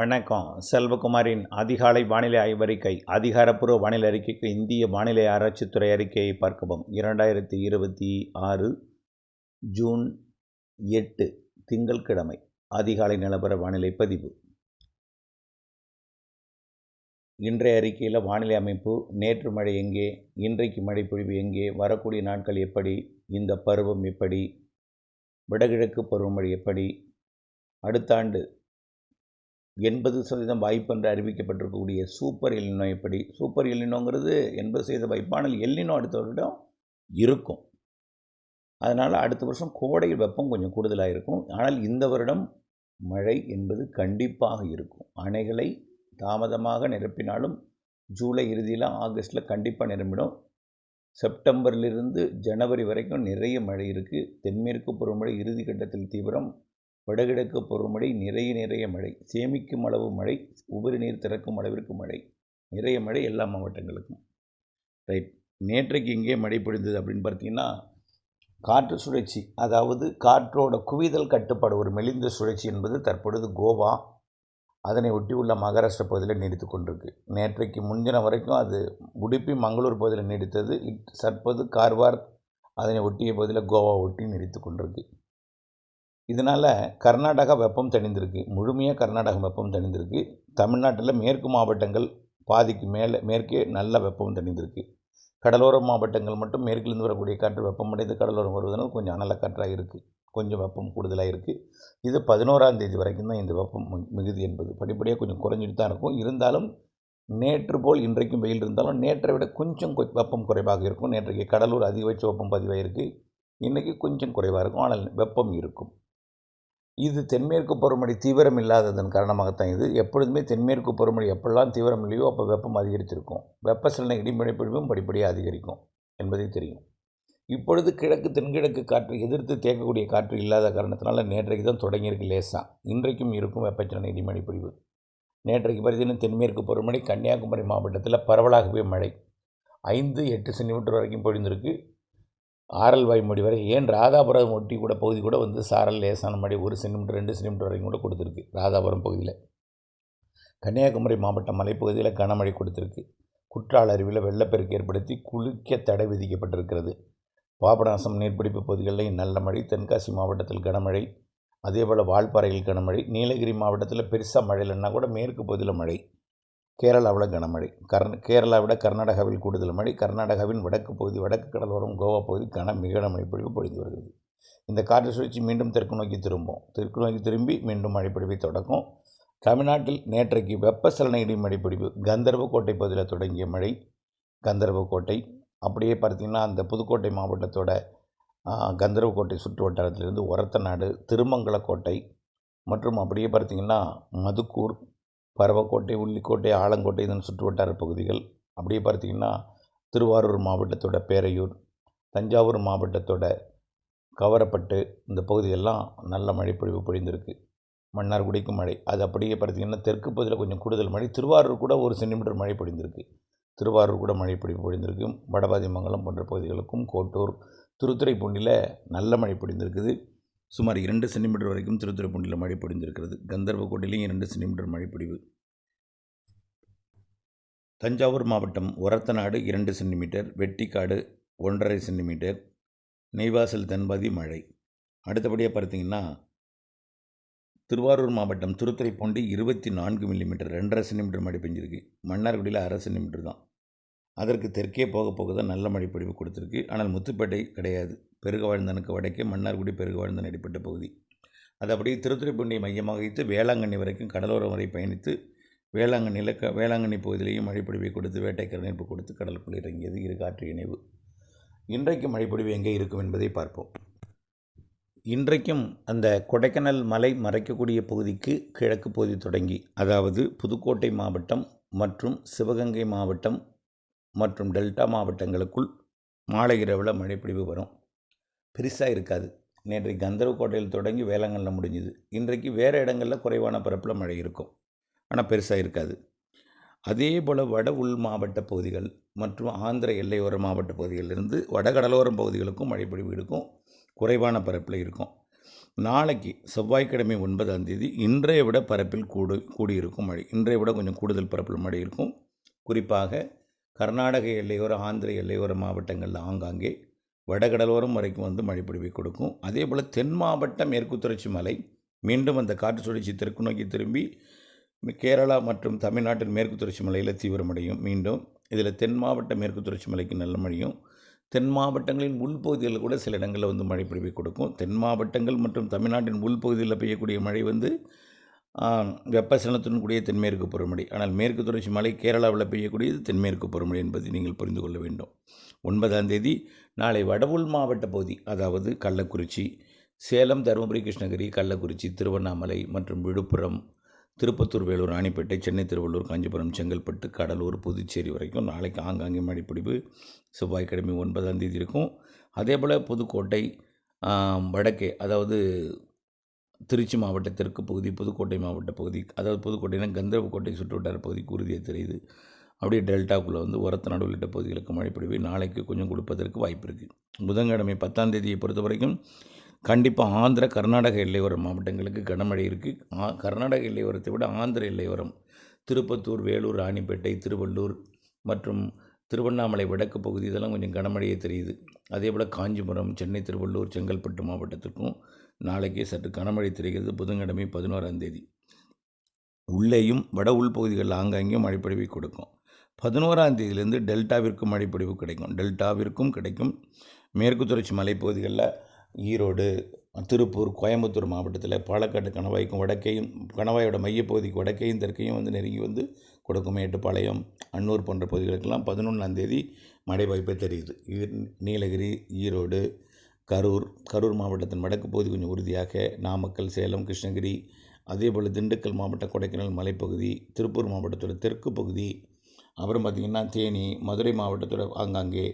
வணக்கம். செல்வகுமாரின் அதிகாலை வானிலை ஆய்வறிக்கை. அதிகாரப்பூர்வ வானிலை அறிக்கைக்கு இந்திய வானிலை ஆராய்ச்சித்துறை அறிக்கையை பார்க்கவும். 2026 ஜூன் 8 திங்கட்கிழமை அதிகாலை நிலவர வானிலை பதிவு. இன்றைய அறிக்கையில் வானிலை அமைப்பு: நேற்று மழை எங்கே, இன்றைக்கு மழை பொழிவு எங்கே, வரக்கூடிய நாட்கள் எப்படி, இந்த பருவம் எப்படி, வடகிழக்கு பருவமழை எப்படி, அடுத்த ஆண்டு 80% வாய்ப்பு என்று அறிவிக்கப்பட்டிருக்கக்கூடிய சூப்பர் எல்னினோ எப்படி. சூப்பர் எல்னினோங்கிறது 80% வாய்ப்பு, ஆனால் எல்னினோ அடுத்த வருடம் இருக்கும். அதனால் அடுத்த வருஷம் கோடையில் வெப்பம் கொஞ்சம் கூடுதலாக இருக்கும். ஆனால் இந்த வருடம் மழை என்பது கண்டிப்பாக இருக்கும். அணைகளை தாமதமாக நிரப்பினாலும் ஜூலை இறுதியில் ஆகஸ்ட்டில் கண்டிப்பாக நிரம்பிடும். செப்டம்பரிலிருந்து ஜனவரி வரைக்கும் நிறைய மழை இருக்குது. தென்மேற்கு பருவமழை இறுதி கட்டத்தில் தீவிரம். வடகிழக்கு பருவமழை நிறைய மழை, சேமிக்கும் அளவு மழை, உபரி நீர் திறக்கும் அளவிற்கு மழை, நிறைய மழை எல்லா மாவட்டங்களுக்கும். ரைட். நேற்றைக்கு இங்கே மழை பொழிந்தது அப்படின்னு பார்த்தீங்கன்னா, காற்று சுழற்சி, அதாவது காற்றோட குவிதல் கட்டுப்பாடு, ஒரு மெலிந்த சுழற்சி என்பது தற்பொழுது கோவா அதனை ஒட்டியுள்ள மகாராஷ்டிரா பகுதியில் நீடித்து கொண்டிருக்கு. நேற்றைக்கு முன்தினம் வரைக்கும் அது உடுப்பி மங்களூர் பகுதியில் நீடித்தது. தற்போது கார்வார் அதனை ஒட்டிய பகுதியில் கோவா ஒட்டி நீடித்து கொண்டிருக்கு. இதனால் கர்நாடகா வெப்பம் தணிந்திருக்கு, முழுமையாக கர்நாடகா வெப்பம் தணிந்திருக்கு. தமிழ்நாட்டில் மேற்கு மாவட்டங்கள் பாதிக்கு மேற்கே நல்ல வெப்பம் தணிந்திருக்கு. கடலோர மாவட்டங்கள் மட்டும் மேற்கிலிருந்து வரக்கூடிய காற்று வெப்பமடைந்து கடலோரம் வருவதனால் கொஞ்சம் அனல காற்றாக இருக்குது, கொஞ்சம் வெப்பம் கூடுதலாக இருக்குது. இது 11ஆம் தேதி வரைக்கும் தான் இந்த வெப்பம் மிகுதி என்பது. படிப்படியாக கொஞ்சம் குறைஞ்சிட்டு தான் இருக்கும். இருந்தாலும் நேற்று போல் இன்றைக்கும் வெயில் இருந்தாலும் நேற்றை விட கொஞ்சம் வெப்பம் குறைவாக இருக்கும். நேற்றைக்கு கடலூர் அதிகபட்ச வெப்பம் பதிவாயிருக்கு, இன்றைக்கி கொஞ்சம் குறைவாக இருக்கும், ஆனால் வெப்பம் இருக்கும். இது தென்மேற்கு பருவமழை தீவிரம் இல்லாததன் காரணமாகத்தான். இது எப்பொழுதுமே தென்மேற்கு பருவமழை எப்பெல்லாம் தீவிரம் இல்லையோ அப்போ வெப்பம் அதிகரித்திருக்கும். வெப்பசலன இடிமழை பொழிவும் படிப்படியாக அதிகரிக்கும் என்பதை தெரியும். இப்பொழுது கிழக்கு தென்கிழக்கு காற்று எதிர்த்து தேக்கக்கூடிய காற்று இல்லாத காரணத்தினால நேற்றைக்கு தான் தொடங்கியிருக்கு லேசாக. இன்றைக்கும் இருக்கும் வெப்பச்சலன இடிமழை பொழிவு. நேற்றைக்கு பார்த்தீங்கன்னா தென்மேற்கு பருவமழை கன்னியாகுமரி மாவட்டத்தில் பரவலாகவே மழை 5-8 சென்டிமீட்டர் வரைக்கும் பொழிந்திருக்கு. ஆரல்வாய் மொழி வரை, ஏன் ராதாபுரம் ஒட்டி கூட பகுதி கூட சாரல் லேசான மழை 1 சென்டிமீட்டர் 2 சென்டிமீட்டர் வரைக்கும் கூட கொடுத்துருக்கு. ராதாபுரம் பகுதியில், கன்னியாகுமரி மாவட்ட மலைப்பகுதியில் கனமழை கொடுத்துருக்கு. குற்றால அருவியில் வெள்ளப்பெருக்கு ஏற்படுத்தி குளிக்க தடை விதிக்கப்பட்டிருக்கிறது. பாபநாசம் நீர்பிடிப்பு பகுதிகளில் நல்ல மழை. தென்காசி மாவட்டத்தில் கனமழை, அதேபோல் வால்பாறையில் கனமழை. நீலகிரி மாவட்டத்தில் பெருசாக மழை இல்லைன்னா கூட மேற்கு பகுதியில் மழை. கேரளாவில் கனமழை. கேரளாவை விட கர்நாடகாவில் கூடுதல் மழை. கர்நாடகாவின் வடக்கு பகுதி, வடக்கு கடலோரம், கோவா பகுதி மிக மழை பொழிவு பொழிந்து வருகிறது. இந்த காற்று சுழற்சி மீண்டும் தெற்கு நோக்கி திரும்பி மீண்டும் மழைப்பொழிவை தொடக்கும். தமிழ்நாட்டில் நேற்றைக்கு வெப்பசலன இடிமழை பொழிவு கந்தர்வக்கோட்டை பகுதியில் தொடங்கிய மழை. கந்தர்வக்கோட்டை அப்படியே பார்த்திங்கன்னா அந்த புதுக்கோட்டை மாவட்டத்தோட கந்தர்வக்கோட்டை சுற்று வட்டாரத்திலிருந்து ஒரத்தநாடு, திருமங்கலக்கோட்டை மற்றும் அப்படியே பார்த்திங்கன்னா மதுக்கூர், பரவக்கோட்டை, உள்ளிக்கோட்டை, ஆலங்கோட்டை இதன் சுற்றுவட்டார பகுதிகள். அப்படியே பார்த்திங்கன்னா திருவாரூர் மாவட்டத்தோட பேரையூர், தஞ்சாவூர் மாவட்டத்தோட கவரப்பட்டு இந்த பகுதியெல்லாம் நல்ல மழைப்பொழிவு பொழிந்திருக்கு. மன்னார்குடிக்கும் மழை. அது அப்படியே பார்த்திங்கன்னா தெற்கு பகுதியில் கொஞ்சம் கூடுதல் மழை. திருவாரூர் கூட 1 சென்டிமீட்டர் மழை பொழிந்திருக்கு. திருவாரூர் கூட மழைப்பொழிவு பொழிந்திருக்கு. வடபாதிமங்கலம் போன்ற பகுதிகளுக்கும், கோட்டூர், திருத்துறைப்பூண்டியில் நல்ல மழை பொழிந்திருக்குது. சுமார் 2 சென்டிமீட்டர் வரைக்கும் திருத்துறைப்பூண்டியில் மழை பொழிந்திருக்கிறது. கந்தர்வக்கோட்டையிலையும் 2 சென்டிமீட்டர் மழைப்பொழிவு. தஞ்சாவூர் மாவட்டம் ஒரத்தநாடு 2 சென்டிமீட்டர், வெட்டிக்காடு 1.5 சென்டிமீட்டர், நெய்வாசல் தென்பாதி மழை. அடுத்தபடியாக பார்த்திங்கன்னா திருவாரூர் மாவட்டம் திருத்துறைப்பூண்டி 24 மில்லிமீட்டர், 2.5 சென்டிமீட்டர் மழை பெஞ்சிருக்கு. மன்னார்குடியில் 1/2 சென்டிமீட்டர் தான். அதற்கு தெற்கே போக தான் நல்ல மழைப்பொழிவு கொடுத்துருக்கு. ஆனால் முத்துப்பேட்டை கிடையாது. பெருகவாழ்ந்தனுக்கு வடக்கே மன்னார்குடி பெருகவாழ்ந்தன் இடைப்பட்ட பகுதி. அது அப்படியே திருத்துறைப்பூண்டியை மையமாக வைத்து வேளாங்கண்ணி வரைக்கும் கடலோரம் வரை பயணித்து வேளாங்கண்ணி பகுதியிலேயும் மழைப்பொழிவை கொடுத்து வேட்டைக்கரை இணைப்பு கொடுத்து கடலுக்குள் இறங்கியது இரு காற்று இணைவு. இன்றைக்கு மழைப்பொழிவு எங்கே இருக்கும் என்பதை பார்ப்போம். இன்றைக்கும் அந்த கொடைக்கானல் மலை மறைக்கக்கூடிய பகுதிக்கு கிழக்கு பகுதி தொடங்கி, அதாவது புதுக்கோட்டை மாவட்டம் மற்றும் சிவகங்கை மாவட்டம் மற்றும் டெல்டா மாவட்டங்களுக்குள் மாலை இரவில் மழைப்பொழிவு வரும். பெருசாக இருக்காது. நேற்றைக்கு கந்தர்வக்கோட்டையில் தொடங்கி வேளாங்கண்ணில் முடிஞ்சுது. இன்றைக்கு வேறு இடங்களில் குறைவான பரப்பில் மழை இருக்கும், ஆனால் பெருசாக இருக்காது. அதே போல் வட உள் மாவட்ட பகுதிகள் மற்றும் ஆந்திர எல்லையோர மாவட்ட பகுதிகளிலிருந்து வடகடலோரம் பகுதிகளுக்கும் மழைப்பொழிவு இருக்கும், குறைவான பரப்பில் இருக்கும். நாளைக்கு செவ்வாய்க்கிழமை 9ஆம் தேதி இன்றைய விட பரப்பில் கூடியிருக்கும் மழை. இன்றைய விட கொஞ்சம் கூடுதல் பரப்பில் மழை இருக்கும். குறிப்பாக கர்நாடக எல்லையோர, ஆந்திர எல்லையோர மாவட்டங்களில் ஆங்காங்கே வடகடலோரம் வரைக்கும் வந்து மழை பொழிவை கொடுக்கும். அதே போல் தென் மாவட்ட மேற்கு தொடர்ச்சி மலை மீண்டும் அந்த காற்று சுழற்சி தெற்கு நோக்கி திரும்பி கேரளா மற்றும் தமிழ்நாட்டின் மேற்கு தொடர்ச்சி மலையில் தீவிரமடையும். மீண்டும் இதில் தென் மாவட்ட மேற்கு தொடர்ச்சி மலைக்கு நல்ல மழையும், தென் மாவட்டங்களின் உள்பகுதிகளில் கூட சில இடங்களில் வந்து மழை பொழிவை கொடுக்கும். தென் மாவட்டங்கள் மற்றும் தமிழ்நாட்டின் உள்பகுதியில் பெய்யக்கூடிய மழை வந்து வெப்பசலனத்துடன் கூடிய தென்மேற்கு பருவமழை. ஆனால் மேற்கு தொடர்ச்சி மலை கேரளாவில் பெய்யக்கூடியது தென்மேற்கு பருவமழை என்பதை நீங்கள் புரிந்து கொள்ள வேண்டும். 9ஆம் தேதி நாளை வடவுள் மாவட்ட பகுதி, அதாவது கள்ளக்குறிச்சி, சேலம், தருமபுரி, கிருஷ்ணகிரி, கள்ளக்குறிச்சி, திருவண்ணாமலை மற்றும் விழுப்புரம், திருப்பத்தூர், வேலூர், ராணிப்பேட்டை, சென்னை, திருவள்ளூர், காஞ்சிபுரம், செங்கல்பட்டு, கடலூர், புதுச்சேரி வரைக்கும் நாளைக்கு ஆங்காங்கே மழைப்பிடிப்பு செவ்வாய்க்கிழமை 9ஆம் தேதி இருக்கும். அதே போல் புதுக்கோட்டை வடக்கே, அதாவது திருச்சி மாவட்ட தெற்கு பகுதி, புதுக்கோட்டை மாவட்ட பகுதி, அதாவது புதுக்கோட்டைனா கந்தர்வக்கோட்டை சுற்றுவட்டார பகுதிக்கு உறுதியாக தெரியுது. அப்படியே டெல்டாக்குள்ளே வந்து ஒரத்தநாடு உள்ளிட்ட பகுதிகளுக்கு மழைப்பொழிவு நாளைக்கு கொஞ்சம் கொடுப்பதற்கு வாய்ப்பு இருக்குது. புதன்கிழமை 10ஆம் தேதியை பொறுத்த வரைக்கும் கண்டிப்பாக ஆந்திர, கர்நாடக எல்லையோர மாவட்டங்களுக்கு கனமழை இருக்குது. கர்நாடக எல்லையோரத்தை விட ஆந்திர எல்லையோரம் திருப்பத்தூர், வேலூர், ராணிப்பேட்டை, திருவள்ளூர் மற்றும் திருவண்ணாமலை வடக்கு பகுதி இதெல்லாம் கொஞ்சம் கனமழையே தெரியுது. அதே போல் காஞ்சிபுரம், சென்னை, திருவள்ளூர், செங்கல்பட்டு மாவட்டத்திற்கும் நாளைக்கே சற்று கனமழை தெரிகிறது. புதன்கிழமை 11ஆம் தேதி உள்ளேயும் வட உள்பகுதிகளில் ஆங்காங்கே மழைப்பொழிவை கொடுக்கும். 11ஆம் தேதியிலிருந்து டெல்டாவிற்கு மழைப்பொழிவு கிடைக்கும். டெல்டாவிற்கும் கிடைக்கும். மேற்கு தொடர்ச்சி மலைப்பகுதிகளில் ஈரோடு, திருப்பூர், கோயம்புத்தூர் மாவட்டத்தில், பாலக்காடு கணவாய்க்கும் வடக்கையும், கணவாயோட மையப்பகுதிக்கு வடக்கையும் தெற்கையும் வந்து நெருங்கி வந்து கொடுக்கும். மேட்டுப்பாளையம், அன்னூர் போன்ற பகுதிகளுக்கெல்லாம் 11ஆம் தேதி மழை வாய்ப்பே தெரியுது. நீலகிரி, ஈரோடு, கரூர் மாவட்டத்தின் வடக்கு பகுதி கொஞ்சம் உறுதியாக, நாமக்கல், சேலம், கிருஷ்ணகிரி, அதே போல் திண்டுக்கல் மாவட்டம், கொடைக்கானல் மலைப்பகுதி, திருப்பூர் மாவட்டத்தோட தெற்கு பகுதி, அப்புறம் பார்த்திங்கன்னா தேனி, மதுரை மாவட்டத்தோட ஆங்காங்கே,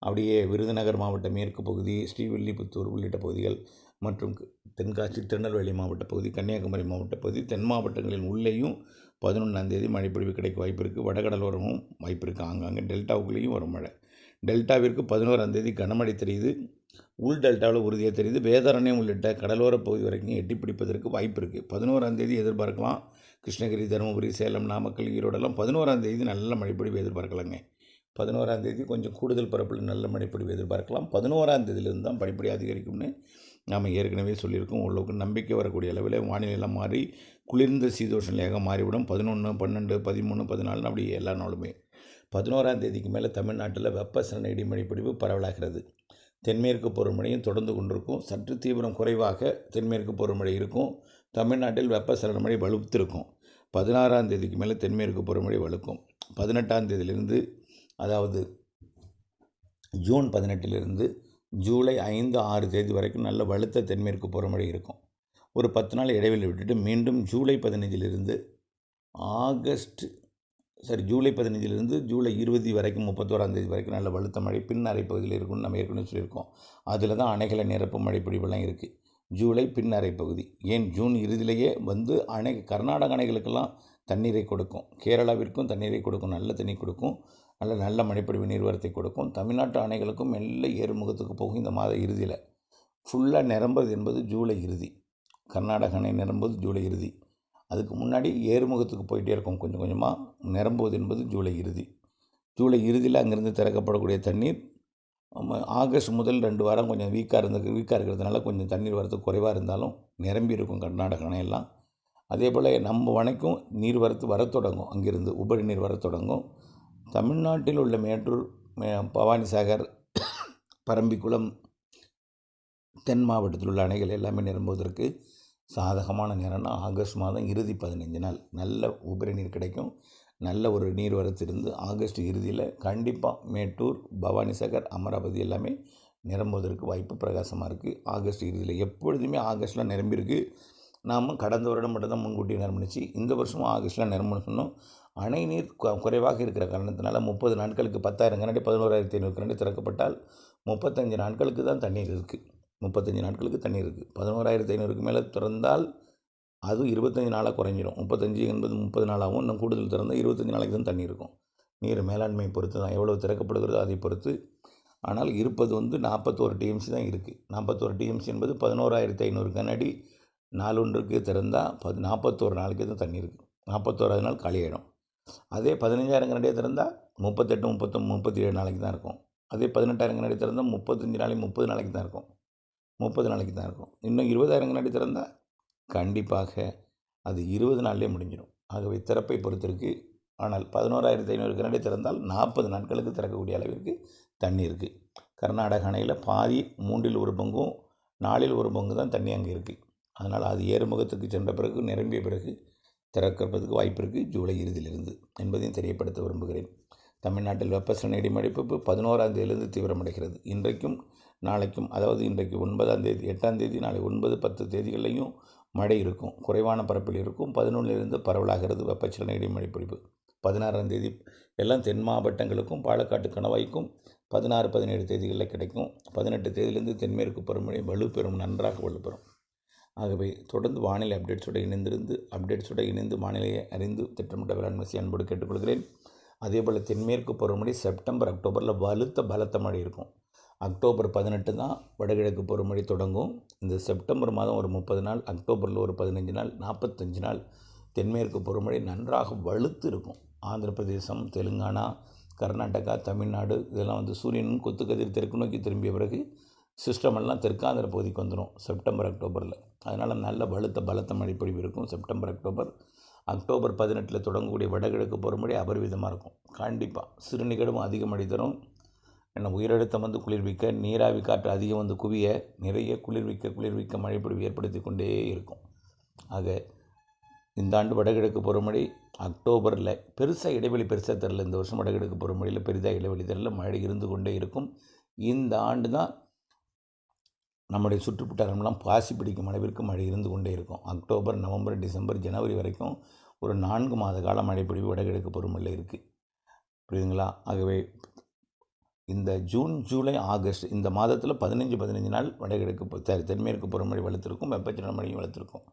அப்படியே விருதுநகர் மாவட்ட மேற்கு பகுதி, ஸ்ரீவில்லிபுத்தூர் உள்ளிட்ட பகுதிகள் மற்றும் தென்காசி, திருநெல்வேலி மாவட்ட பகுதி, கன்னியாகுமரி மாவட்ட பகுதி, தென் மாவட்டங்களின் உள்ளேயும் 11ஆம் தேதி மழைப்பொழிவு கிடைக்க வாய்ப்பு இருக்குது. வடகடலோரமும் வாய்ப்பு இருக்குது. ஆங்காங்கே டெல்டாவுக்குள்ளேயும் வரும் மழை. டெல்டாவிற்கு 11ஆம் தேதி கனமழை தெரியுது. உள் டெல்டாவில் உறுதியாக தெரியுது. வேதாரண்யம் உள்ளிட்ட கடலோர பகுதி வரைக்கும் எட்டி பிடிப்பதற்கு வாய்ப்பு இருக்குது. 11ஆம் தேதி எதிர்பார்க்கலாம். கிருஷ்ணகிரி, தருமபுரி, சேலம், நாமக்கல், ஈரோடெல்லாம் 11ஆம் தேதி நல்ல மழைப்பொழிவு எதிர்பார்க்கலாங்க. 11ஆம் தேதி கொஞ்சம் கூடுதல் பரப்பில் நல்ல மழைப்பொழிவு எதிர்பார்க்கலாம். 11ஆம் தேதியிலிருந்து தான் படிப்படி அதிகரிக்கும்னு நாம் ஏற்கனவே சொல்லியிருக்கோம். ஓரளவுக்கு நம்பிக்கை வரக்கூடிய அளவில் வானிலையெல்லாம் மாறி குளிர்ந்த சீதோஷ நிலையாக மாறிவிடும். 11, 12, 13, 14 அப்படி எல்லா நாளுமே. 11ஆம் தேதிக்கு மேலே தமிழ்நாட்டில் வெப்பசலன இடிமழைப்பொழிவு பரவலாகிறது. தென்மேற்கு பருவமழையும் தொடர்ந்து கொண்டிருக்கும். சற்று தீவிரம் குறைவாக தென்மேற்கு பருவமழை இருக்கும். தமிழ்நாட்டில் வெப்பசலன மழை வலுத்திருக்கும். 16ஆம் தேதிக்கு மேலே தென்மேற்கு பருவமழை வலுக்கும். 18ஆம் தேதியிலிருந்து, அதாவது ஜூன் 18லிருந்து ஜூலை 5, 6 தேதி வரைக்கும் நல்ல வலுத்த தென்மேற்கு பருவமழை இருக்கும். ஒரு 10 நாள் இடைவெளி விட்டுட்டு மீண்டும் ஜூலை 15லிருந்து ஜூலை 15லிருந்து ஜூலை 20 வரைக்கும் 31ஆம் தேதி வரைக்கும் நல்ல வலுத்த மழை பின் அரை பகுதியில் இருக்கும்னு நம்ம ஏற்கனவே சொல்லியிருக்கோம். அதில் தான் அணைகளை நிரப்பும் மழைப்பொழிவெல்லாம் இருக்குது. ஜூலை பின் அரை பகுதி, ஏன் ஜூன் இறுதியிலேயே வந்து கர்நாடக அணைகளுக்கெல்லாம் தண்ணீரை கொடுக்கும். கேரளாவிற்கும் தண்ணீரை கொடுக்கும். நல்ல தண்ணி கொடுக்கும். நல்ல மழைப்பொழிவு நீர்வரத்தை கொடுக்கும். தமிழ்நாட்டு அணைகளுக்கும் மெல்ல ஏறுமுகத்துக்கு போகும். இந்த மாத இறுதியில் ஃபுல்லாக நிரம்புறது என்பது ஜூலை இறுதி. கர்நாடக அணை நிரம்புவது ஜூலை இறுதி. அதுக்கு முன்னாடி ஏறுமுகத்துக்கு போயிட்டே இருக்கும். கொஞ்சம் கொஞ்சமாக நிரம்புவது என்பது ஜூலை இறுதி. ஜூலை இறுதியில் அங்கேருந்து திறக்கப்படக்கூடிய தண்ணீர் ஆகஸ்ட் முதல் 2 வாரம் கொஞ்சம் வீக்காக இருக்கிறதுனால கொஞ்சம் தண்ணீர் வரத்து குறைவாக இருந்தாலும் நிரம்பி இருக்கும் கர்நாடக அணையெல்லாம். அதே போல் நம்ம அணைக்கும் நீர்வரத்து வரத் தொடங்கும். அங்கிருந்து உபரி நீர் வரத் தொடங்கும். தமிழ்நாட்டில் உள்ள மேட்டூர், பவானிசாகர், பரம்பிக்குளம், தென் மாவட்டத்தில் உள்ள அணைகள் எல்லாமே நிரம்புவதற்கு சாதகமான நேரம்னா ஆகஸ்ட் மாதம் இறுதி 15 நாள் நல்ல உபரி நீர் கிடைக்கும். நல்ல ஒரு நீர்வரத்து இருந்து ஆகஸ்ட் இறுதியில் கண்டிப்பாக மேட்டூர், பவானிசாகர், அமராவதி எல்லாமே நிரம்புவதற்கு வாய்ப்பு பிரகாசமாக இருக்குது. ஆகஸ்ட் இறுதியில் எப்பொழுதுமே ஆகஸ்ட்டில் நிரம்பியிருக்கு. நாம் கடந்த வருடம் மட்டும்தான் முன்கூட்டி நிரம்பிச்சு. இந்த வருஷமும் ஆகஸ்ட்டில் நிரம்புன்னு சொன்னோம். அணை நீர் குறைவாக இருக்கிற காரணத்தினால 30 நாட்களுக்கு 10,000 கனடி 11,500 கனடி திறக்கப்பட்டால் 35 நாட்களுக்கு தான் தண்ணீர் இருக்குது. 35 நாட்களுக்கு தண்ணீர் இருக்குது. 11,500க்கு மேலே திறந்தால் அது 25 நாளாக குறைஞ்சிடும். 35 என்பது 30 நாளாகவும், இன்னும் கூடுதல் திறந்தால் 25 நாளைக்கு தான் தண்ணி இருக்கும். நீர் மேலாண்மை பொறுத்து தான், எவ்வளோ திறக்கப்படுகிறதோ அதை பொறுத்து. ஆனால் இருப்பது 41 டிஎம்சி தான் இருக்குது. 41 டிஎம்சி என்பது 11,500 கனஅடி நாளொன்றுக்கு திறந்தால் 41 நாளைக்கு தான் தண்ணி இருக்குது. 41வது நாள் காலியாகிடும். அதே 15,000 கனஅடியாக திறந்தால் 38, 37 நாளைக்கு தான் இருக்கும். அதே 18,000 கனஅடி திறந்தால் 35 நாளைக்கு 30 நாளைக்கு தான் இருக்கும். 30 நாளைக்கு தான் இருக்கும். இன்னும் 20,000 கனஅடி திறந்தால் கண்டிப்பாக அது 20 நாள்லேயே முடிஞ்சிடும். ஆகவே திறப்பை பொறுத்து இருக்குது. ஆனால் 11,500 கனஅடி திறந்தால் 40 நாட்களுக்கு திறக்கக்கூடிய அளவிற்கு தண்ணி இருக்குது. கர்நாடக அணையில் பாதி 3இல் 1 பங்கும் 4இல் 1 பங்கு தான் தண்ணி அங்கே இருக்குது. அதனால் அது ஏறுமுகத்துக்கு சென்ற பிறகு நிரம்பிய பிறகு திறக்கிறதுக்கு வாய்ப்பு இருக்குது ஜூலை இறுதியிலிருந்து என்பதையும் தெரியப்படுத்த விரும்புகிறேன். தமிழ்நாட்டில் வெப்பசலன இடிமழைப்பு 11ஆம் தேதியிலிருந்து தீவிரமடைகிறது. இன்றைக்கும் நாளைக்கும், அதாவது இன்றைக்கு 9ஆம் தேதி 8ஆம் தேதி, நாளை 9, 10 தேதிகள்லையும் மழை இருக்கும். குறைவான பரப்பில் இருக்கும். 11லிருந்து பரவலாகிறது வெப்பசலன இடிமழைப்பிடிப்பு. 16ஆம் தேதி எல்லாம் தென் மாவட்டங்களுக்கும் பாலக்காட்டு கணவாய்க்கும் 16, 17 தேதிகளில் கிடைக்கும். 18 தேதியிலிருந்து தென்மேற்கு பருவமழை வலுப்பெறும், நன்றாக வலுப்பெறும். ஆகவே தொடர்ந்து வானிலை அப்டேட்ஸோடு இணைந்து வானிலையை அறிந்து திட்டமிட்ட வேளாண்மை அன்போடு கேட்டுக்கொள்கிறேன். அதேபோல் தென்மேற்கு பருவமழை செப்டம்பர், அக்டோபரில் பலத்த மழை இருக்கும். அக்டோபர் 18 தான் வடகிழக்கு பருவமழை தொடங்கும். இந்த செப்டம்பர் மாதம் ஒரு 30 நாள், அக்டோபரில் ஒரு 15 நாள், 45 நாள் தென்மேற்கு பருவமழை நன்றாக வலுத்து இருக்கும். ஆந்திர பிரதேசம், தெலுங்கானா, கர்நாடகா, தமிழ்நாடு இதெல்லாம் சூரியனும் கொத்துக்கதிர் தெற்கு நோக்கி திரும்பிய பிறகு சிஸ்டமெல்லாம் தெற்காந்திர பகுதிக்கு வந்துடும் செப்டம்பர், அக்டோபரில். அதனால் நல்ல பலத்த மழைப்பொழிவு இருக்கும் செப்டம்பர், அக்டோபர் 18 தொடங்கக்கூடிய வடகிழக்கு பருவமழை அபரிவிதமாக இருக்கும். கண்டிப்பாக சிறுநிகழ்வும் அதிக மழை தரும். ஏன்னா உயரழுத்தம் குளிர்விக்க, நீராவி காற்று அதிகம் குவிய நிறைய குளிர்விக்க மழைப்பொழிவு ஏற்படுத்தி கொண்டே இருக்கும். ஆக இந்த ஆண்டு வடகிழக்கு பருவமழை அக்டோபரில் இடைவெளி பெருசாக தரல. இந்த வருஷம் வடகிழக்கு பருவமழையில் பெரிதாக இடைவெளி தரல. மழை இருந்து கொண்டே இருக்கும். இந்த ஆண்டு தான் நம்முடைய சுற்றுப்புட்டாரம்லாம் பாசி பிடிக்கும் அளவிற்கு மழை இருந்து கொண்டே இருக்கும். அக்டோபர், நவம்பர், டிசம்பர், ஜனவரி வரைக்கும் ஒரு 4 மாத கால மழைப்பொழிவு வடகிழக்கு பருவமழையில் இருக்குது. புரியுதுங்களா? ஆகவே இந்த ஜூன், ஜூலை, ஆகஸ்ட் இந்த மாதத்தில் 15 நாள் வடகிழக்கு தென்மேற்கு பருவமழை வலுத்திருக்கும். வெப்பச்சலன மழையும் வலுத்திருக்கும்.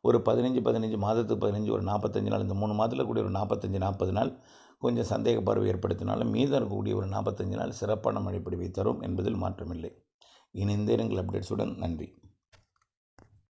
ஒரு 15 மாதத்துக்கு 15 ஒரு 45 நாள், இந்த 3 மாதத்தில் கூடிய ஒரு 45-40 நாள் கொஞ்சம் சந்தேக பார்வை ஏற்படுத்தினாலும் மீதம் இருக்கக்கூடிய ஒரு 45 நாள் சிறப்பான மழைப்பொழிவை தரும் என்பதில் மாற்றமில்லை. இணைந்தேருங்கள் அப்டேட்ஸுடன். நன்றி.